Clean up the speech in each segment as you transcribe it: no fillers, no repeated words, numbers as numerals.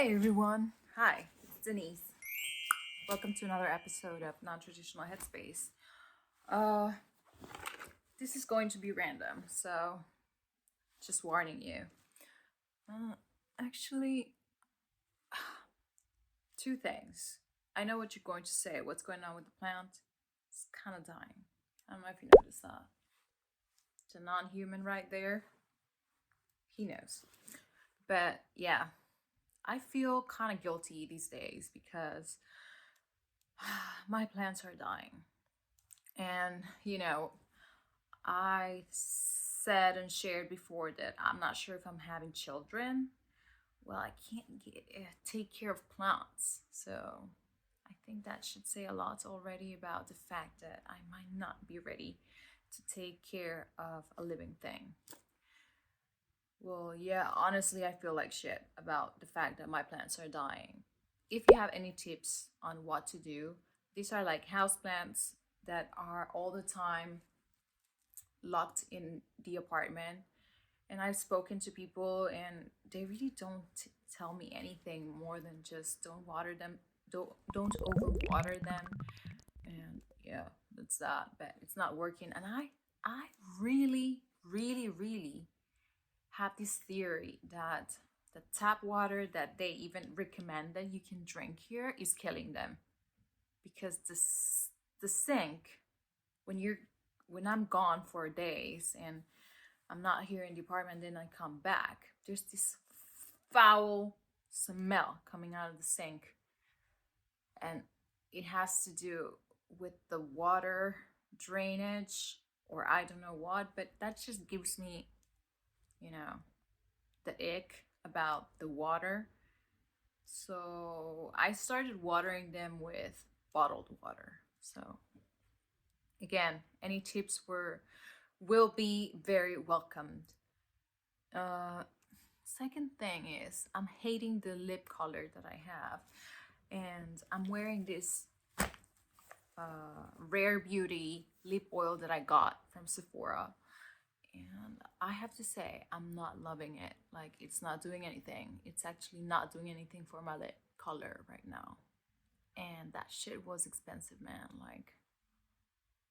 Hi everyone. Hi, it's Denisse. Welcome to another episode of Non Traditional Headspace. Uh this is going to be random, so just warning you. Uh actually two things. I know what you're going to say. What's going on with the plant? It's kind of dying. I don't know if you noticed that. It's a non-human right there. He knows. But yeah, I feel kind of guilty these days because my plants are dying. And, I said and shared before that I'm not sure if I'm having children. Well, I can't take care of plants. So I think that should say a lot already about the fact that I might not be ready to take care of a living thing. Well, yeah, honestly, I feel like shit about the fact that my plants are dying. If you have any tips on what to do, these are like house plants that are all the time locked in the apartment. And I've spoken to people and they really don't tell me anything more than just don't water them, don't overwater them. And yeah, that's that. But it's not working. And I really have this theory that the tap water that they even recommend that you can drink here is killing them, because the sink, when you're when I'm gone for days and I'm not here in the apartment, then I come back, there's this foul smell coming out of the sink. And it has to do with the water drainage or I don't know what, but that just gives me, you know, the ick about the water. So I started watering them with bottled water. So again, any tips will be very welcomed. Uh, Second thing is I'm hating the lip color that I have, and I'm wearing this Rare Beauty lip oil that I got from Sephora, and I have to say I'm not loving it. Like, it's not doing anything. It's actually not doing anything for my lip color right now, and that shit was expensive, man. Like,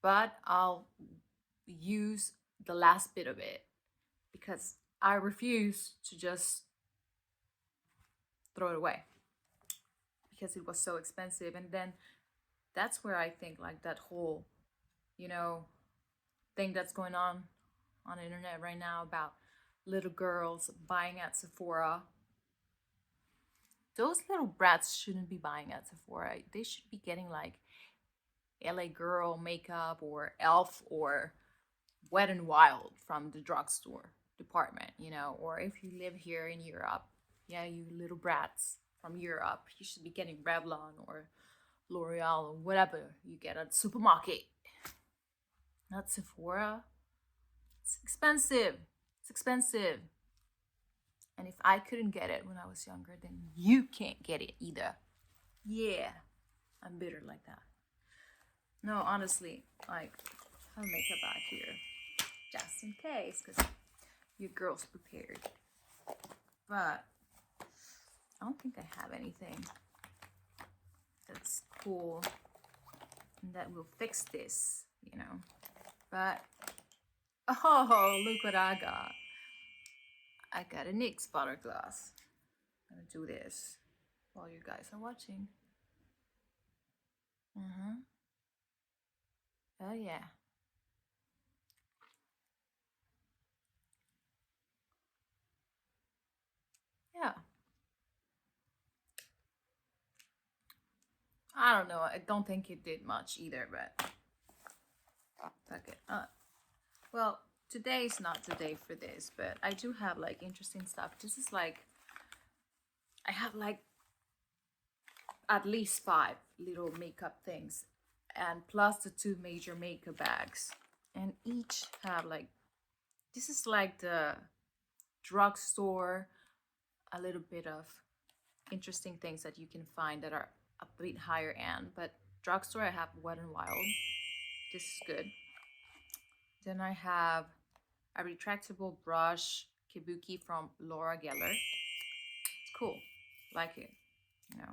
but I'll use the last bit of it because I refuse to just throw it away because it was so expensive. And then that's where I think like that whole, you know, thing that's going on the internet right now about little girls buying at Sephora. Those little brats shouldn't be buying at Sephora. They should be getting like LA Girl makeup or Elf or Wet and Wild from the drugstore department, or if you live here in Europe, yeah, you little brats from Europe, you should be getting Revlon or L'Oreal or whatever you get at the supermarket, not Sephora. It's expensive. It's expensive. And if I couldn't get it when I was younger, then you can't get it either. Yeah, I'm bitter like that. No, honestly, like, I'll make a bag here just in case, because your girl's prepared. But I don't think I have anything that's cool and that will fix this, But, oh, look what I got. I got a NYX butter glass. I'm gonna do this while you guys are watching. Oh yeah. Yeah. I don't know. I don't think it did much either, but fuck it. Well, today's not the day for this, but I do have like interesting stuff. This is like, I have like at least 5 little makeup things, and plus the 2 major makeup bags, and each have like, this is like the drugstore, a little bit of interesting things that you can find that are a bit higher end. But drugstore, I have Wet and Wild. This is good. Then I have a retractable brush kabuki from Laura Geller. It's cool. Like it, you know.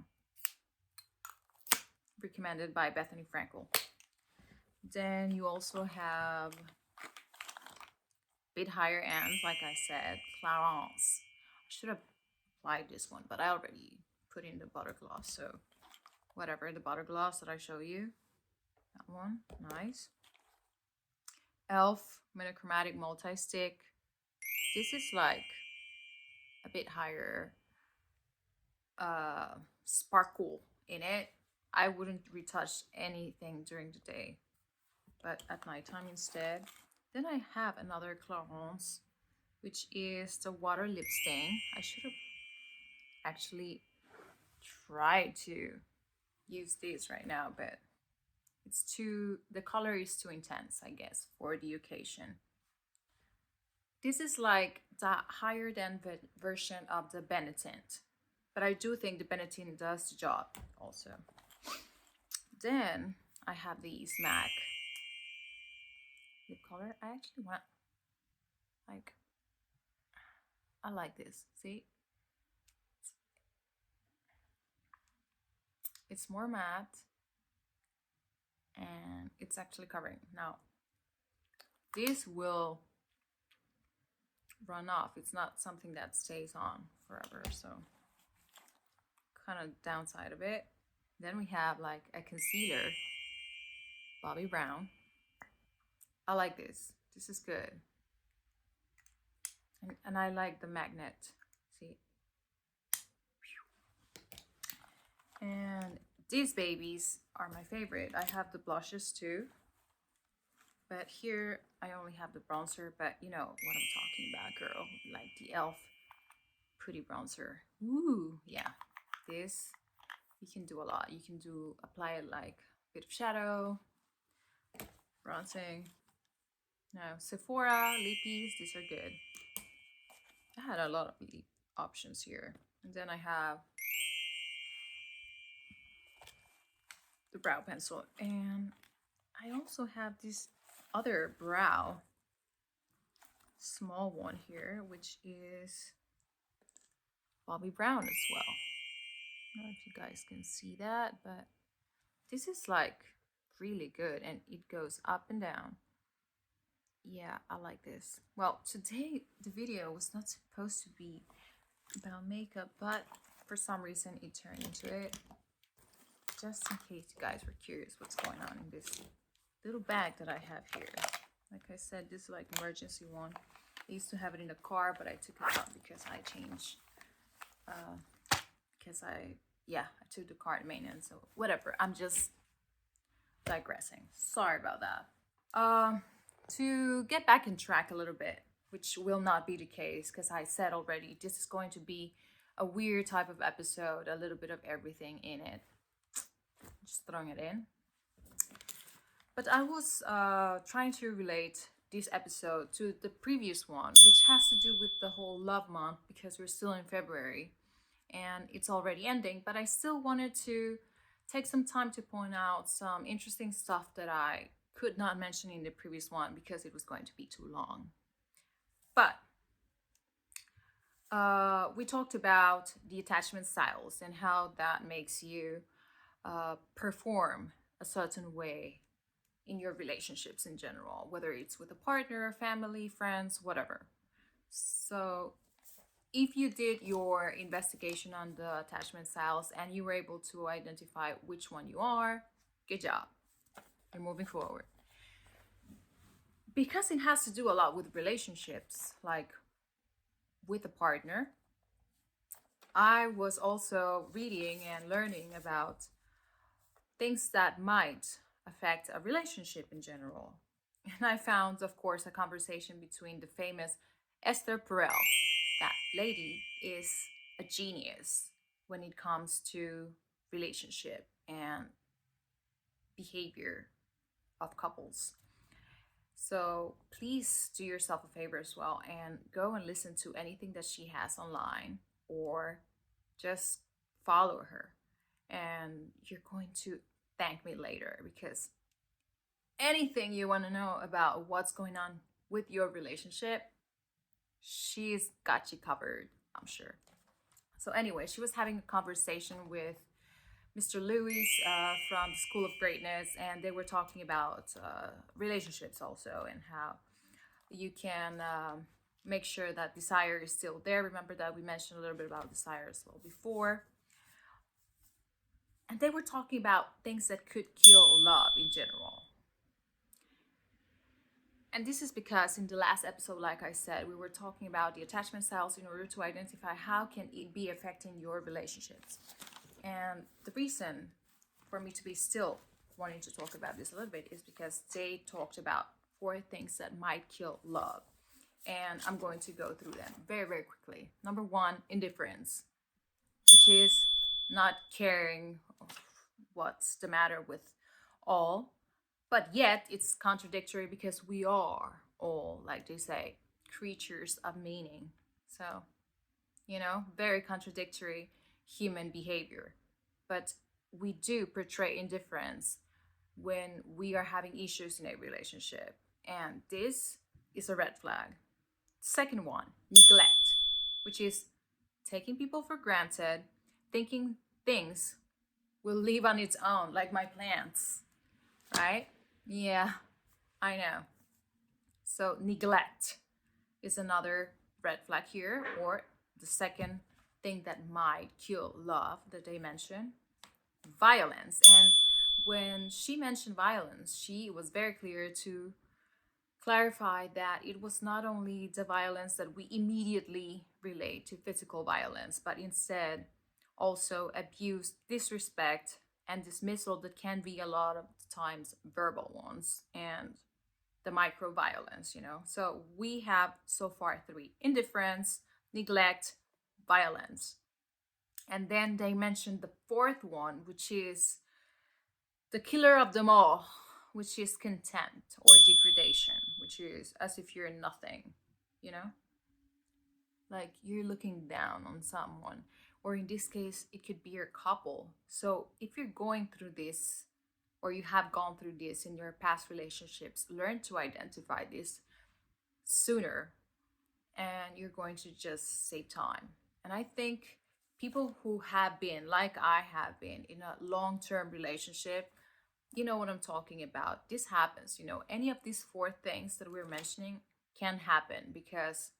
Recommended by Bethany Frankel. Then you also have bit higher ends, like I said, Clarence. I should have applied this one, but I already put in the butter gloss, so whatever. The butter gloss that I show you, that one, nice. Elf monochromatic multi-stick. This is like a bit higher sparkle in it. I wouldn't retouch anything during the day, but at nighttime instead. Then I have another Clarence, which is the water lip stain. I should have actually tried to use this right now, but the color is too intense, I guess, for the occasion. This is like the higher than version of the Benetint, but I do think the Benetint does the job also. Then I have these MAC lip color. I actually want, like, I like this. See? It's more matte and it's actually covering. Now, this will run off. It's not something that stays on forever, so kind of downside of it. Then we have like a concealer, Bobbi Brown. I like this. This is good. And I like the magnet. See? And these babies are my favorite. I have the blushes too. But here I only have the bronzer, but you know what I'm talking about, girl. Like the e.l.f. Pretty bronzer. Ooh, yeah. This, you can do a lot. You can apply it like a bit of shadow, bronzing. Now, Sephora, lippies, these are good. I had a lot of lip options here. And then I have the brow pencil. And I also have this other brow, small one here, which is Bobbi Brown as well. I don't know if you guys can see that, but this is like really good and it goes up and down. Yeah, I like this. Well, today the video was not supposed to be about makeup, but for some reason it turned into it. Just in case you guys were curious what's going on in this little bag that I have here. Like I said, this is like emergency one. I used to have it in the car, but I took it out because I changed. I took the car to maintenance, so whatever. I'm just digressing. Sorry about that. To get back on track a little bit, which will not be the case because I said already, this is going to be a weird type of episode, a little bit of everything in it. Just throwing it in. But I was trying to relate this episode to the previous one, which has to do with the whole love month because we're still in February and it's already ending, but I still wanted to take some time to point out some interesting stuff that I could not mention in the previous one because it was going to be too long. But we talked about the attachment styles and how that makes you perform a certain way in your relationships in general, whether it's with a partner, family, friends, whatever. So if you did your investigation on the attachment styles and you were able to identify which one you are, good job. You're moving forward. Because it has to do a lot with relationships, like with a partner, I was also reading and learning about things that might affect a relationship in general. And I found, of course, a conversation between the famous Esther Perel. That lady is a genius when it comes to relationship and behavior of couples. So please do yourself a favor as well and go and listen to anything that she has online or just follow her. And you're going to thank me later because anything you want to know about what's going on with your relationship, she's got you covered, I'm sure. So anyway, she was having a conversation with Mr. Lewis from the School of Greatness, and they were talking about relationships also, and how you can make sure that desire is still there. Remember that we mentioned a little bit about desire as well before. And they were talking about things that could kill love in general. And this is because in the last episode, like I said, we were talking about the attachment styles in order to identify how can it be affecting your relationships. And the reason for me to be still wanting to talk about this a little bit is because they talked about 4 things that might kill love. And I'm going to go through them very, very quickly. Number 1, indifference, which is not caring what's the matter with all. But yet it's contradictory because we are all, like they say, creatures of meaning. So, very contradictory human behavior. But we do portray indifference when we are having issues in a relationship. And this is a red flag. Second one, neglect, which is taking people for granted, thinking things will live on its own, like my plants, right? Yeah, I know. So neglect is another red flag here, or the second thing that might kill love that they mentioned. Violence. And when she mentioned violence, she was very clear to clarify that it was not only the violence that we immediately relate to physical violence, but instead also abuse, disrespect, and dismissal that can be a lot of times verbal ones, and the micro violence. So we have so far 3: indifference, neglect, violence. And then they mentioned the 4th one, which is the killer of them all, which is contempt or degradation, which is as if you're nothing, you know? Like you're looking down on someone. Or in this case, it could be your couple. So if you're going through this, or you have gone through this in your past relationships, learn to identify this sooner, and you're going to just save time. And I think people who have been, like I have been, in a long-term relationship, you know what I'm talking about. This happens, any of these 4 things that we're mentioning can happen, because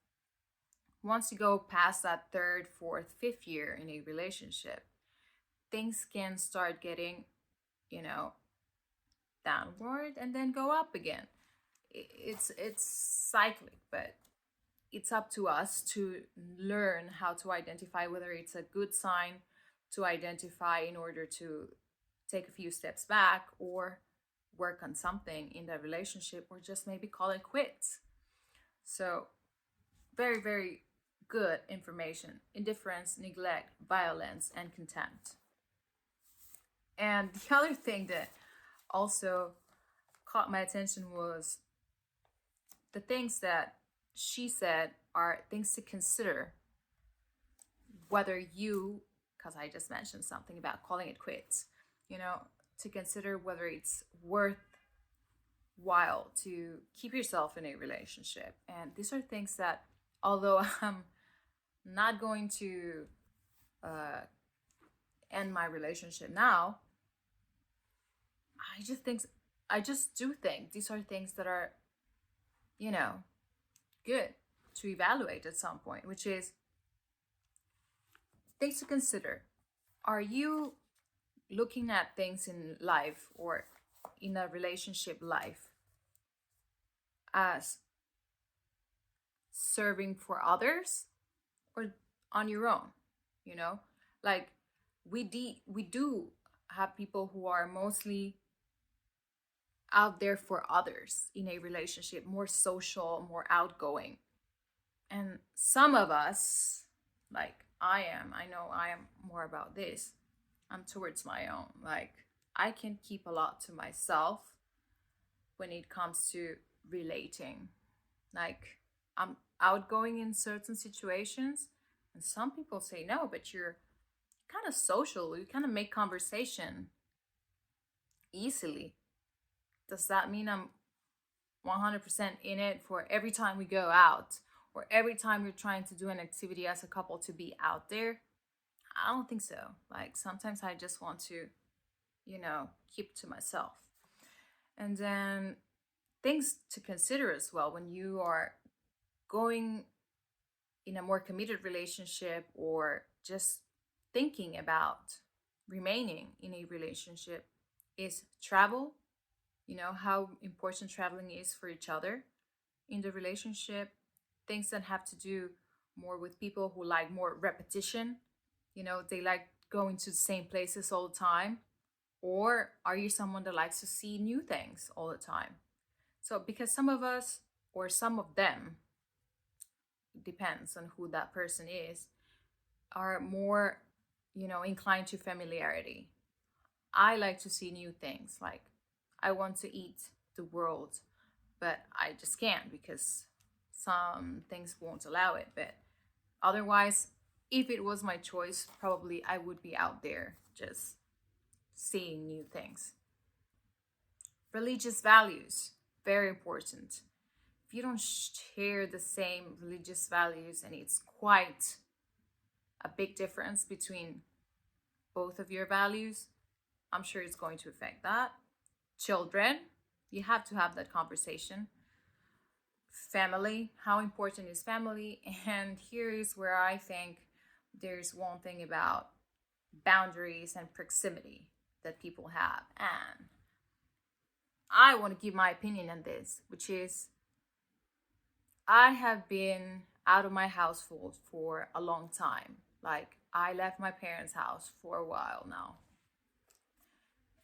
once you go past that 3rd, 4th, 5th year in a relationship, things can start getting, downward and then go up again. It's cyclic, but it's up to us to learn how to identify whether it's a good sign to identify in order to take a few steps back or work on something in that relationship, or just maybe call it quits. So very, very good information: indifference, neglect, violence, and contempt. And the other thing that also caught my attention was the things that she said are things to consider, whether you, because I just mentioned something about calling it quits, to consider whether it's worthwhile to keep yourself in a relationship. And these are things that, although I'm not going to end my relationship now, I just do think these are things that are, good to evaluate at some point, which is things to consider. Are you looking at things in life or in a relationship life as serving for others or on your own? Like we do have people who are mostly out there for others in a relationship, more social, more outgoing. And some of us, like I know I am more about this. I'm towards my own. Like I can keep a lot to myself when it comes to relating. Like I'm outgoing in certain situations, and some people say, no, but you're kind of social. You kind of make conversation easily. Does that mean I'm 100% in it for every time we go out, or every time you're trying to do an activity as a couple to be out there? I don't think so. Like sometimes I just want to, keep to myself. And then things to consider as well when you are going in a more committed relationship or just thinking about remaining in a relationship is travel. How important traveling is for each other in the relationship. Things that have to do more with people who like more repetition. They like going to the same places all the time. Or are you someone that likes to see new things all the time? So, because some of us, or some of them, depends on who that person is, are more, inclined to familiarity. I like to see new things. Like, I want to eat the world, but I just can't because some things won't allow it. But otherwise, if it was my choice, probably I would be out there just seeing new things. Religious values, very important. If you don't share the same religious values, and it's quite a big difference between both of your values, I'm sure it's going to affect that. Children, you have to have that conversation. Family, how important is family? And here is where I think there's one thing about boundaries and proximity that people have. And I want to give my opinion on this, which is I have been out of my household for a long time. Like, I left my parents' house for a while now.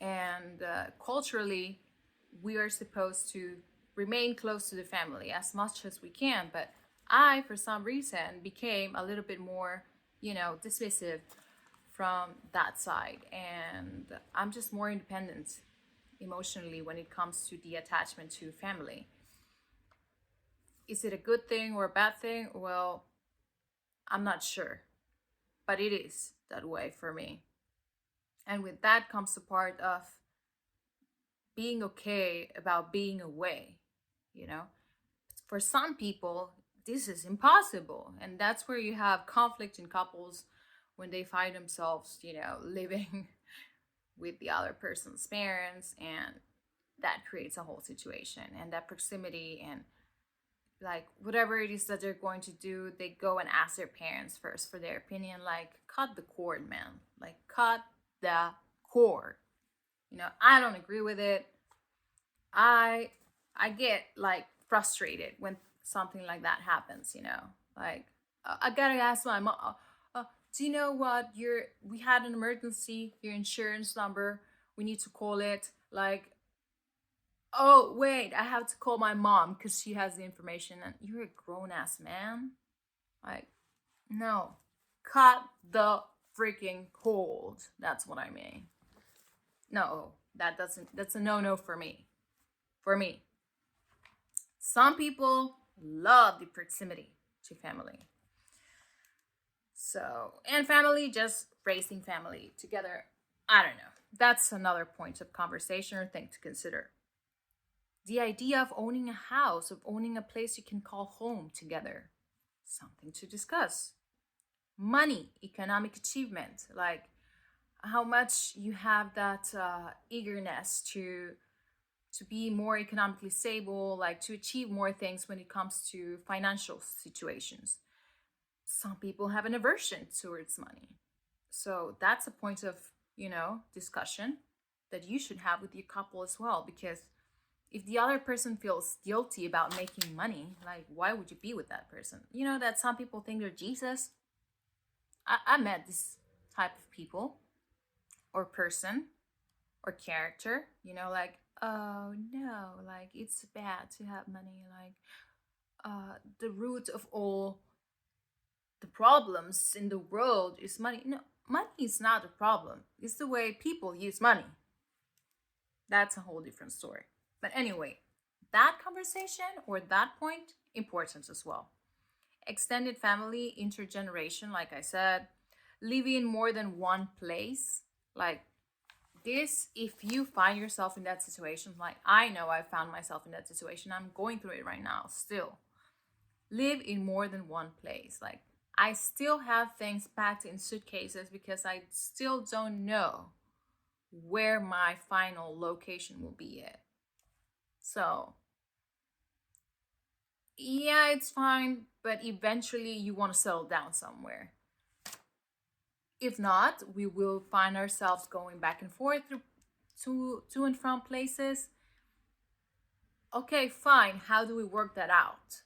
And culturally, we are supposed to remain close to the family as much as we can. But I, for some reason, became a little bit more, dismissive from that side. And I'm just more independent emotionally when it comes to the attachment to family. Is it a good thing or a bad thing? Well, I'm not sure, but it is that way for me. And with that comes the part of being okay about being away, you know? For some people, this is impossible. And that's where you have conflict in couples when they find themselves, living with the other person's parents. And that creates a whole situation. And that proximity and like whatever it is that they're going to do, they go and ask their parents first for their opinion. Like, cut the cord, man. Like, cut the cord. I don't agree with it. I get like frustrated when something like that happens. Like, I gotta ask my mom. Do you know what? We had an emergency. Your insurance number. We need to call it. Like, oh wait, I have to call my mom because she has the information. And you're a grown ass man. Like, no, cut the freaking cord. That's what I mean. No, that's a no for me. For me. Some people love the proximity to family. So, and family, just raising family together. I don't know. That's another point of conversation or thing to consider. The idea of owning a house, of owning a place you can call home together. Something to discuss. Money, economic achievement, like how much you have that eagerness to be more economically stable, like to achieve more things when it comes to financial situations. Some people have an aversion towards money. So that's a point of, discussion that you should have with your couple as well. Because if the other person feels guilty about making money, like, why would you be with that person? That some people think they're Jesus. I met this type of people or person or character, like, oh no, like, it's bad to have money. Like, the root of all the problems in the world is money. No, money is not a problem. It's the way people use money. That's a whole different story. But anyway, that conversation or that point, important as well. Extended family, intergeneration, like I said, living in more than one place. Like this, if you find yourself in that situation, like I know I found myself in that situation, I'm going through it right now still. Live in more than one place. Like, I still have things packed in suitcases because I still don't know where my final location will be at. So, yeah, it's fine, but eventually you want to settle down somewhere. If not, we will find ourselves going back and forth to and from places. Okay, fine. How do we work that out?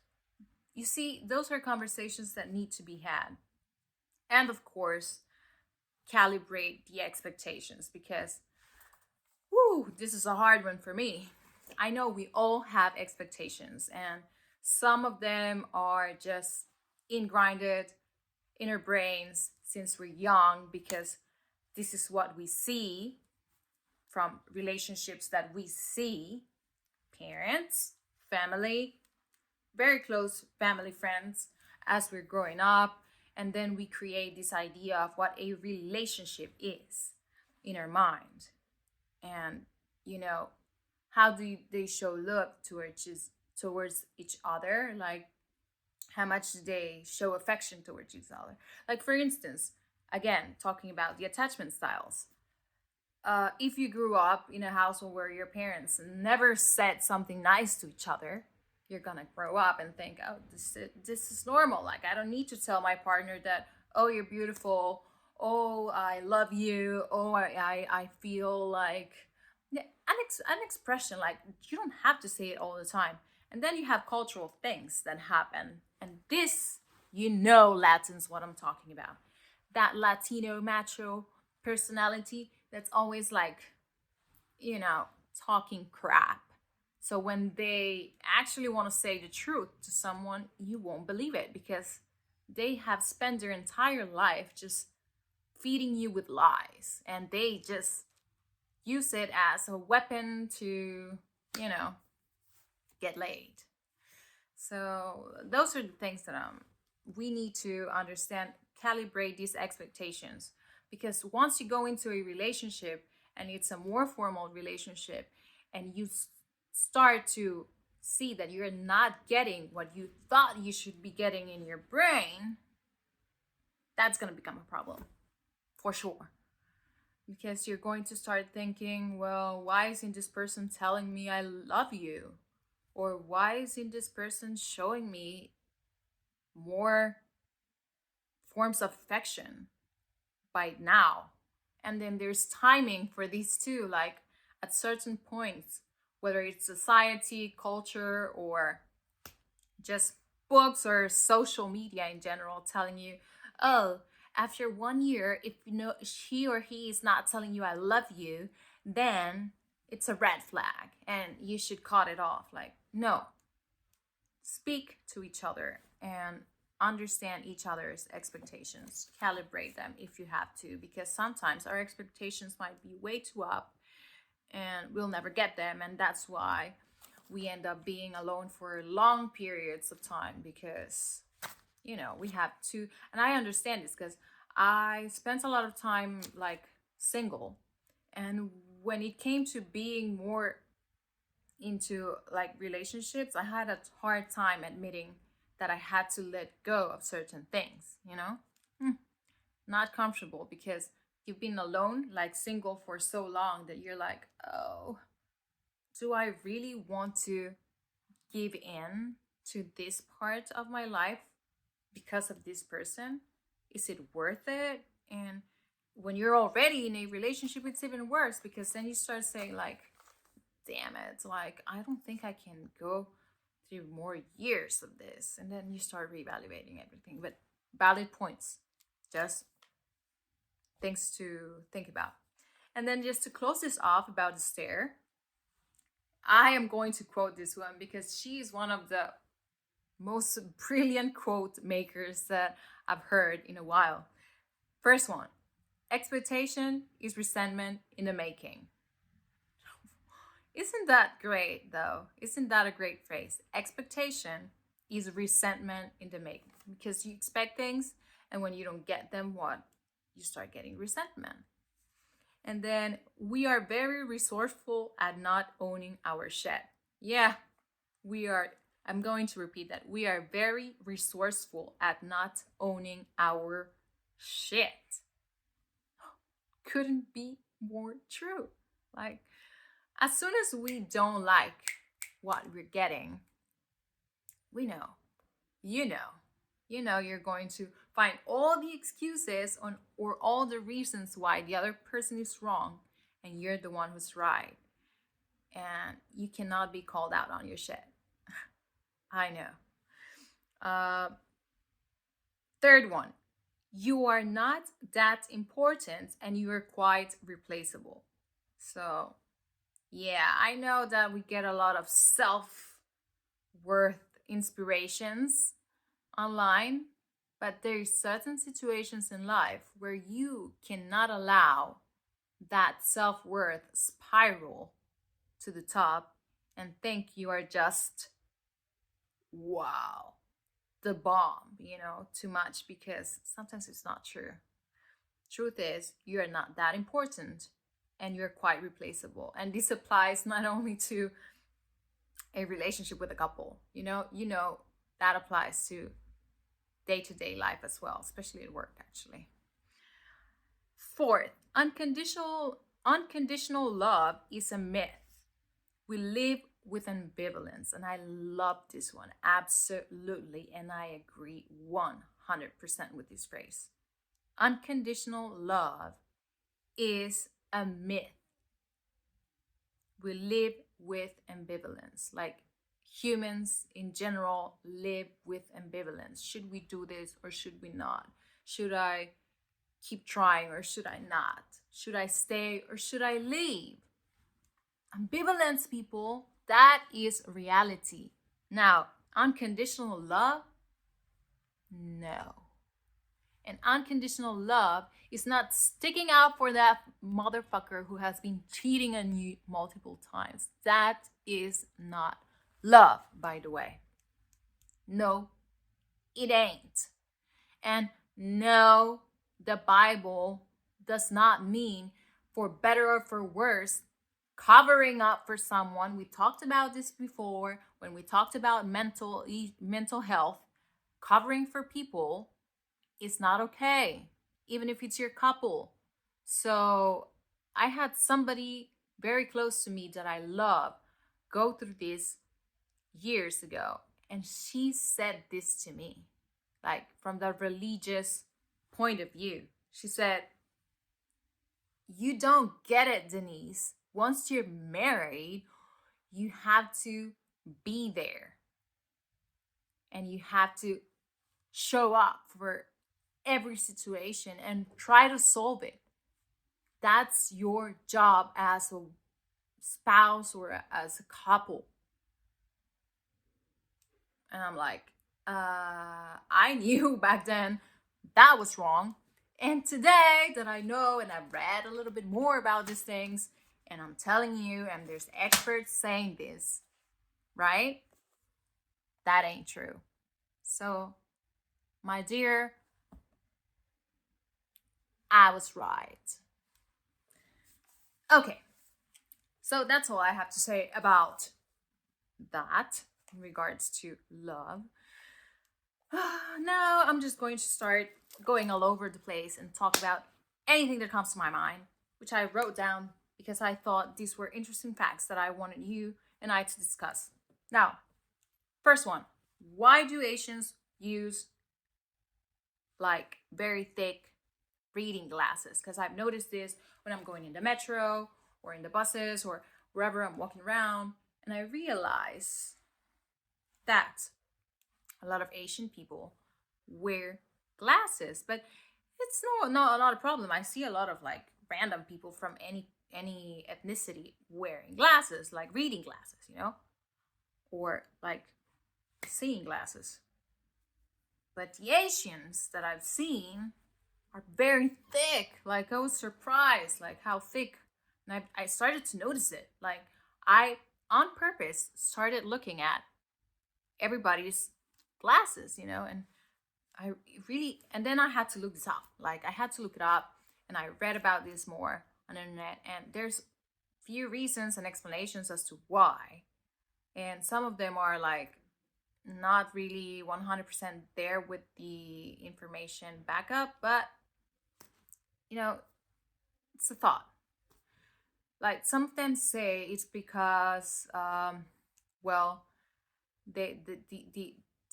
You see, those are conversations that need to be had. And of course, calibrate the expectations because, whoo, this is a hard one for me. I know we all have expectations, and some of them are just ingrinded in our brains since we're young because this is what we see from relationships that we see, parents, family, very close family friends as we're growing up. And then we create this idea of what a relationship is in our mind. And, you know, how do they show love towards each other? Like, how much do they show affection towards each other? Like, for instance, again, talking about the attachment styles. If you grew up in a household where your parents never said something nice to each other, you're gonna grow up and think, oh, this is normal. Like, I don't need to tell my partner that, oh, you're beautiful. Oh, I love you. Oh, I feel like, yeah, an expression. Like, you don't have to say it all the time. And then you have cultural things that happen. And this, Latins, what I'm talking about. That Latino macho personality that's always like, talking crap. So when they actually want to say the truth to someone, you won't believe it because they have spent their entire life just feeding you with lies and they just use it as a weapon to, get laid. So those are the things that we need to understand, calibrate these expectations. Because once you go into a relationship and it's a more formal relationship and you start to see that you're not getting what you thought you should be getting in your brain, that's going to become a problem for sure. Because you're going to start thinking, well, why isn't this person telling me I love you? Or why isn't this person showing me more forms of affection by now? And then there's timing for these two, like at certain points, whether it's society, culture, or just books or social media in general, telling you, oh, after 1 year, if she or he is not telling you I love you, then it's a red flag and you should cut it off. Like, no. Speak to each other and understand each other's expectations. Calibrate them if you have to, because sometimes our expectations might be way too up and we'll never get them. And that's why we end up being alone for long periods of time because, we have to. And I understand this because I spent a lot of time like single. And when it came to being more into like relationships, I had a hard time admitting that I had to let go of certain things, Not comfortable because you've been alone, like single for so long that you're like, oh, do I really want to give in to this part of my life because of this person? Is it worth it? And when you're already in a relationship, it's even worse because then you start saying like, damn it, like, I don't think I can go through more years of this. And then you start reevaluating everything. But valid points, just things to think about. And then just to close this off about the stare, I am going to quote this one because she is one of the most brilliant quote makers that I've heard in a while. First one, expectation is resentment in the making. Isn't that great though? Isn't that a great phrase? Expectation is resentment in the making because you expect things and when you don't get them, what? You start getting resentment. And then we are very resourceful at not owning our shit. Yeah, we are I'm going to repeat that. We are very resourceful at not owning our shit. Couldn't be more true. Like, as soon as we don't like what we're getting, we know, you're going to find all the excuses on or all the reasons why the other person is wrong and you're the one who's right. And you cannot be called out on your shit. I know. Third one, you are not that important and you are quite replaceable. So, yeah, I know that we get a lot of self-worth inspirations online, but there's certain situations in life where you cannot allow that self-worth spiral to the top and think you are just, wow, the bomb, too much, because sometimes it's not true. Truth is, you are not that important and you're quite replaceable. And this applies not only to a relationship with a couple, that applies to day-to-day life as well, especially at work, actually. Fourth, unconditional love is a myth. We live with ambivalence, and I love this one, absolutely, and I agree 100% with this phrase. Unconditional love is a myth. We live with ambivalence, like humans in general live with ambivalence. Should we do this or should we not? Should I keep trying or should I not? Should I stay or should I leave? Ambivalence, people, that is reality. Now, unconditional love? No. And unconditional love is not sticking out for that motherfucker who has been cheating on you multiple times. That is not love, by the way. No, it ain't. And no, the Bible does not mean for better or for worse covering up for someone. We talked about this before when we talked about mental health. Covering for people is not okay, even if it's your couple. So I had somebody very close to me that I love go through this years ago, and she said this to me, like from the religious point of view. She said, "You don't get it, Denisse. Once you're married, you have to be there and you have to show up for every situation and try to solve it. That's your job as a spouse or as a couple." And I'm like, I knew back then that was wrong. And today that I know and I've read a little bit more about these things, and I'm telling you, and there's experts saying this, right? That ain't true. So, my dear, I was right. Okay, so that's all I have to say about that in regards to love. Now I'm just going to start going all over the place and talk about anything that comes to my mind, which I wrote down because I thought these were interesting facts that I wanted you and I to discuss. Now, first one, why do Asians use like very thick reading glasses? Because I've noticed this when I'm going in the metro or in the buses or wherever I'm walking around, and I realize that a lot of Asian people wear glasses, but it's not a problem. I see a lot of like random people from any ethnicity wearing glasses, like reading glasses, or like seeing glasses. But the Asians that I've seen are very thick. Like, I was surprised, like how thick. And I started to notice it. Like, I, on purpose, started looking at everybody's glasses, and I really, and then I had to look this up. Like, I had to look it up, and I read about this more on the internet, and there's few reasons and explanations as to why. And some of them are like not really 100% there with the information backup, but you know, it's a thought. Like some of them say it's because, well, the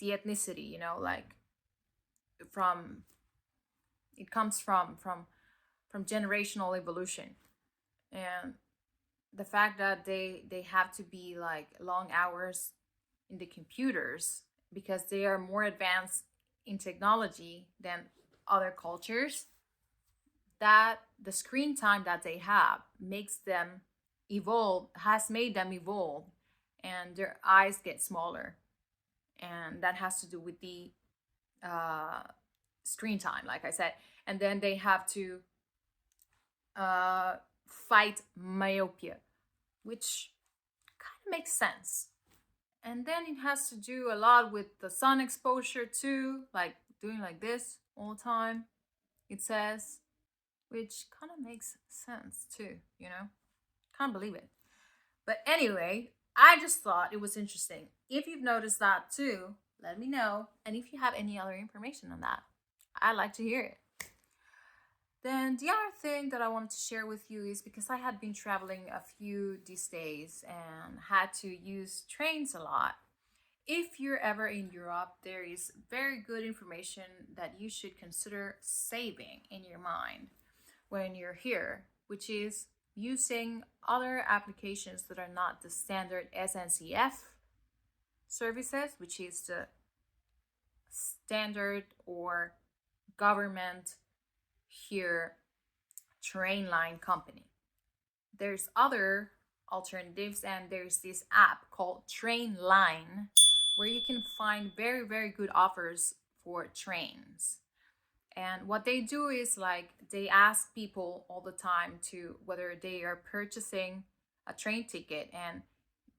ethnicity, like from it comes from generational evolution, and the fact that they have to be like long hours in the computers because they are more advanced in technology than other cultures, that the screen time that they have makes them evolve, has made them evolve, and their eyes get smaller, and that has to do with the uh, screen time, like I said. And then they have to uh, fight myopia, which kind of makes sense. And then it has to do a lot with the sun exposure too, like doing like this all the time, it says, which kind of makes sense too, Can't believe it. But anyway, I just thought it was interesting. If you've noticed that too, let me know. And if you have any other information on that, I'd like to hear it. Then the other thing that I wanted to share with you is because I had been traveling a few these days and had to use trains a lot. If you're ever in Europe, there is very good information that you should consider saving in your mind when you're here, which is using other applications that are not the standard SNCF services, which is the standard or government here train line company. There's other alternatives, and there's this app called Train Line where you can find very, very good offers for trains. And what they do is like they ask people all the time to whether they are purchasing a train ticket, and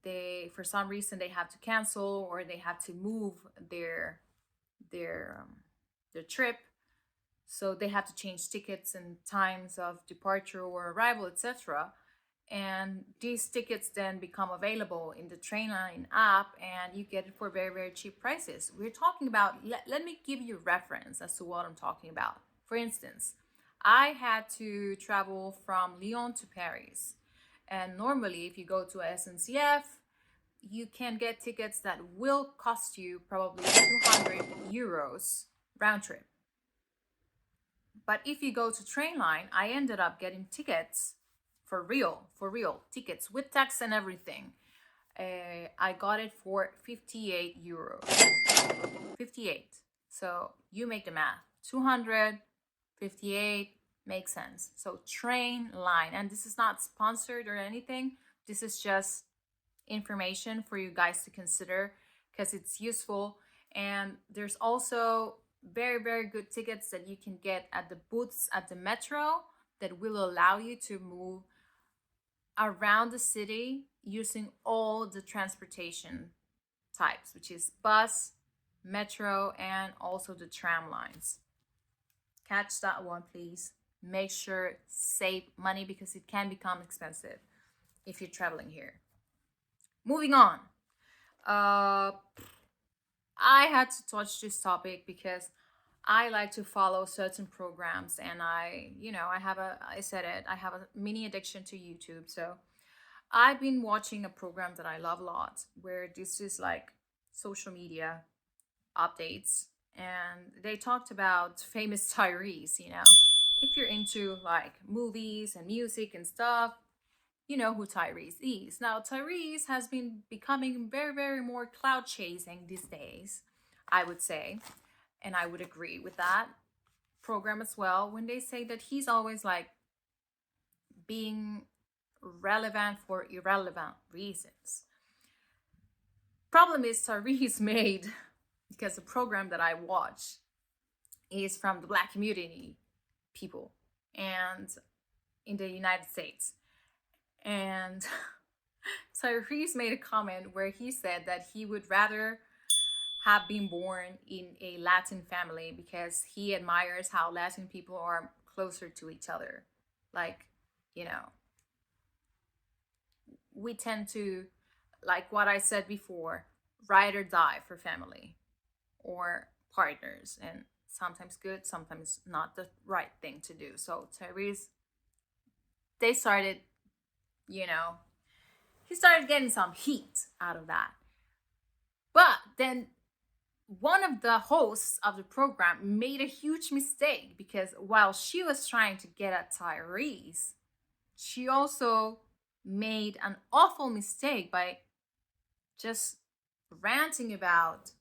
they, for some reason, they have to cancel or they have to move their their trip, so they have to change tickets and times of departure or arrival, etc. And these tickets then become available in the Trainline app, and you get it for very, very cheap prices. We're talking about, let me give you a reference as to what I'm talking about. For instance, I had to travel from Lyon to Paris, and normally if you go to SNCF, you can get tickets that will cost you probably 200 euros round trip. But if you go to Trainline, I ended up getting tickets for real tickets with tax and everything. I got it for 58 euros. 58. So you make the math. 258 makes sense. So Trainline, and this is not sponsored or anything. This is just information for you guys to consider because it's useful. And there's also very, very good tickets that you can get at the booths at the metro that will allow you to move around the city using all the transportation types, which is bus, metro, and also the tram lines. Catch that one, please. Make sure save money because it can become expensive if you're traveling here. Moving on. I had to touch this topic because I like to follow certain programs, and I have a mini addiction to YouTube. So I've been watching a program that I love a lot where this is like social media updates, and they talked about famous Tyrese. If you're into like movies and music and stuff, you know who Tyrese is. Now, Tyrese has been becoming very, very more cloud chasing these days, I would say. And I would agree with that program as well when they say that he's always like being relevant for irrelevant reasons. Problem is, Tyrese made, because the program that I watch is from the Black community people and in the United States. And Tyrese made a comment where he said that he would rather have been born in a Latin family because he admires how Latin people are closer to each other. Like, we tend to, like what I said before, ride or die for family or partners, and sometimes good, sometimes not the right thing to do. So Tyrese, they started, you know, he started getting some heat out of that. But then one of the hosts of the program made a huge mistake, because while she was trying to get at Tyrese, she also made an awful mistake by just ranting about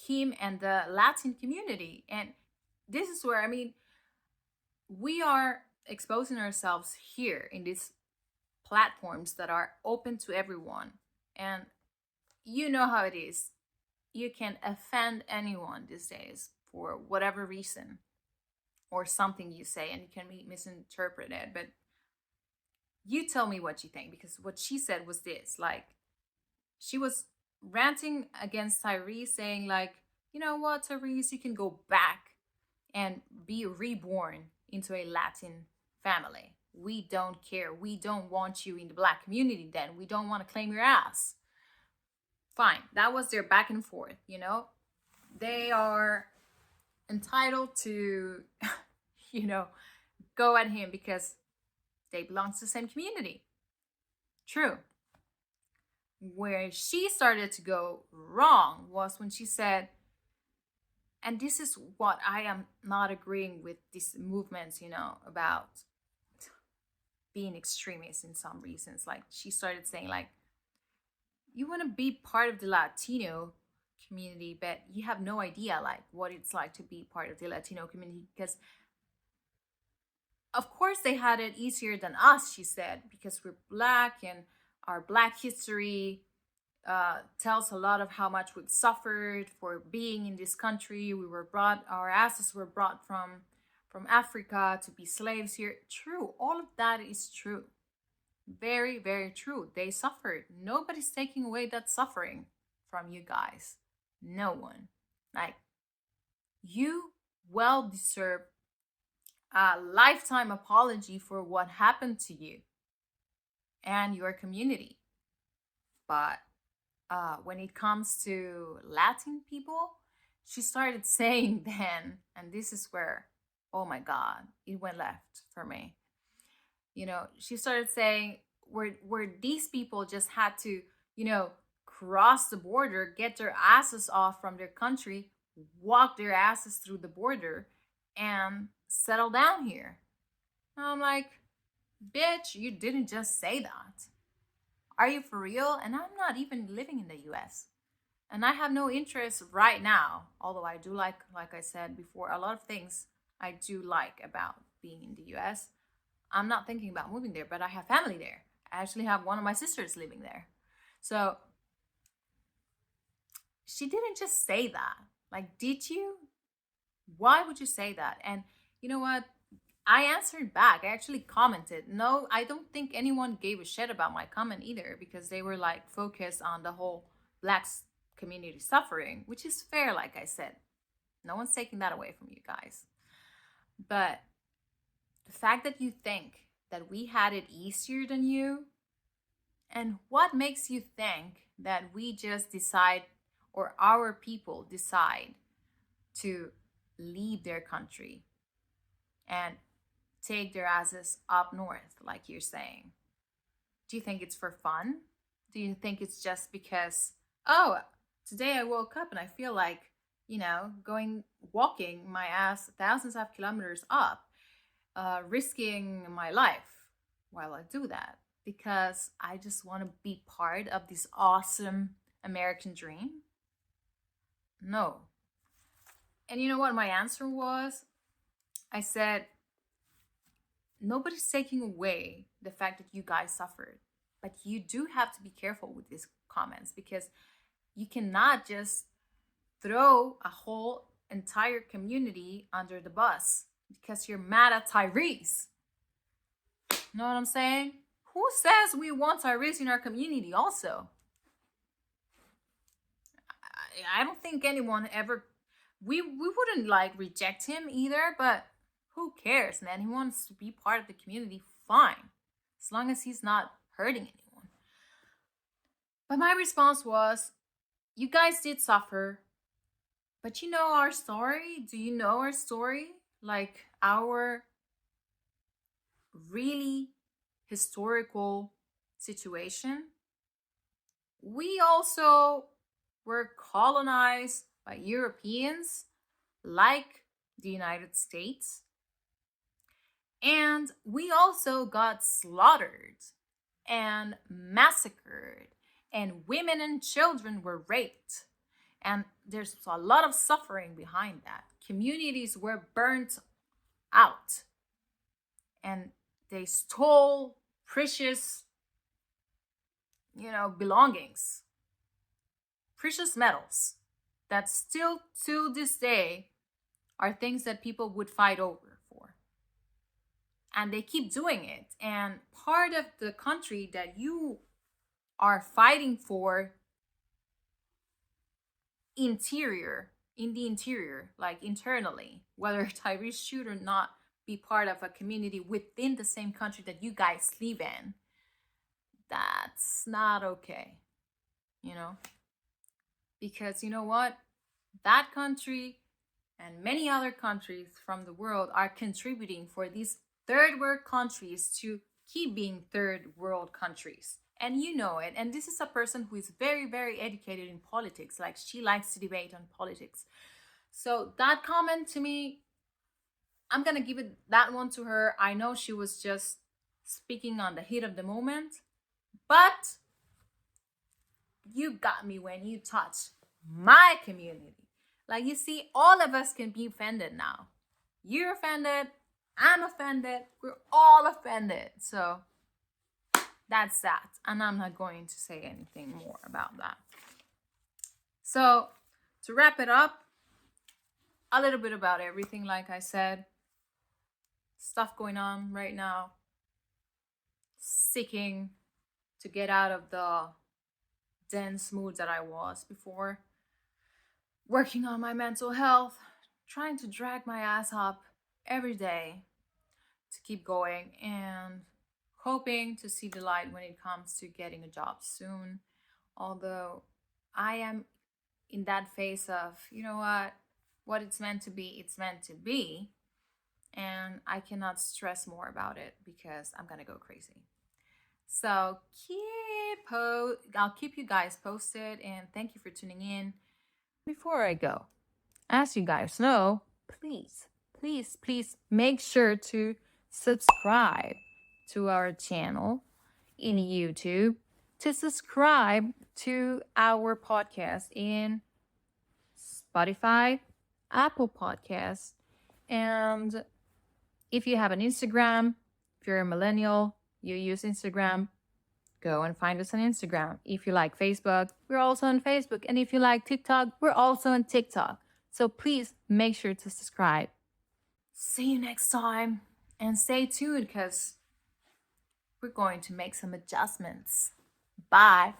him and the Latin community. And this is where, I mean, we are exposing ourselves here in these platforms that are open to everyone. And you know how it is. You can offend anyone these days for whatever reason, or something you say, and it can be misinterpreted. But you tell me what you think, because what she said was this, like, she was ranting against Tyrese, saying like, you know what, Tyrese, you can go back and be reborn into a Latin family. We don't care. We don't want you in the black community then. We don't want to claim your ass. Fine. That was their back and forth, you know? They are entitled to, you know, go at him because they belong to the same community. True. Where she started to go wrong was when she said, and this is what I am not agreeing with these movements, you know, about being extremists in some reasons. Like, she started saying like, you want to be part of the Latino community, but you have no idea like what it's like to be part of the Latino community, because of course they had it easier than us, she said, because we're black and our black history tells a lot of how much we've suffered for being in this country. We were brought, our asses were brought from Africa to be slaves here. True, all of that is true. Very, very true. They suffered. Nobody's taking away that suffering from you guys. No one. Like, you well deserve a lifetime apology for what happened to you and your community. But when it comes to Latin people, she started saying then, and this is where, oh my God, it went left for me. You know, she started saying where these people just had to, you know, cross the border, get their asses off from their country, walk their asses through the border, and settle down here. And I'm like, bitch, you didn't just say that. Are you for real? And I'm not even living in the US. And I have no interest right now, although I do like I said before, a lot of things I do like about being in the US. I'm not thinking about moving there, but I have family there. I actually have one of my sisters living there. So she didn't just say that. Like, did you? Why would you say that? And you know what? I answered back. I actually commented. No, I don't think anyone gave a shit about my comment either, because they were like focused on the whole black community suffering, which is fair, like I said. No one's taking that away from you guys. But the fact that you think that we had it easier than you, and what makes you think that we just decide, or our people decide, to leave their country and take their asses up north, like you're saying? Do you think it's for fun? Do you think it's just because, oh, today I woke up and I feel like, you know, walking my ass thousands of kilometers up, risking my life while I do that, because I just want to be part of this awesome American dream? No. And you know what my answer was? I said, nobody's taking away the fact that you guys suffered, but you do have to be careful with these comments, because you cannot just throw a whole entire community under the bus because you're mad at Tyrese. You know what I'm saying? Who says we want Tyrese in our community also? I don't think anyone ever, we wouldn't like reject him either, but who cares, man? He wants to be part of the community, fine, as long as he's not hurting anyone. But my response was, you guys did suffer, but you know our story? Do you know our story? Like our really historical situation? We also were colonized by Europeans like the United States. And we also got slaughtered and massacred, and women and children were raped. And there's a lot of suffering behind that. Communities were burnt out, and they stole precious, belongings, precious metals that still to this day are things that people would fight over for. And they keep doing it. And part of the country that you are fighting for in the interior, like internally, whether Tyrese should or not be part of a community within the same country that you guys live in, that's not okay, because you know what? That country and many other countries from the world are contributing for these third world countries to keep being third world countries. And you know it. And this is a person who is very, very educated in politics. Like, she likes to debate on politics. So that comment to me, I'm going to give it that one to her. I know she was just speaking on the heat of the moment, but you got me when you touch my community. Like, you see, all of us can be offended now. You're offended. I'm offended. We're all offended. So that's that. And I'm not going to say anything more about that. So to wrap it up, a little bit about everything, like I said. Stuff going on right now. Seeking to get out of the dense mood that I was before. Working on my mental health. Trying to drag my ass up every day to keep going, and hoping to see the light when it comes to getting a job soon. Although I am in that phase of, you know what it's meant to be, it's meant to be. And I cannot stress more about it because I'm gonna go crazy. So I'll keep you guys posted, and thank you for tuning in. Before I go, as you guys know, please make sure to subscribe to our channel in YouTube, to subscribe to our podcast in Spotify, Apple Podcasts, and if you have an Instagram, if you're a millennial, you use Instagram, go and find us on Instagram. If you like Facebook, we're also on Facebook. And if you like TikTok, we're also on TikTok. So please make sure to subscribe. See you next time, and stay tuned because we're going to make some adjustments. Bye.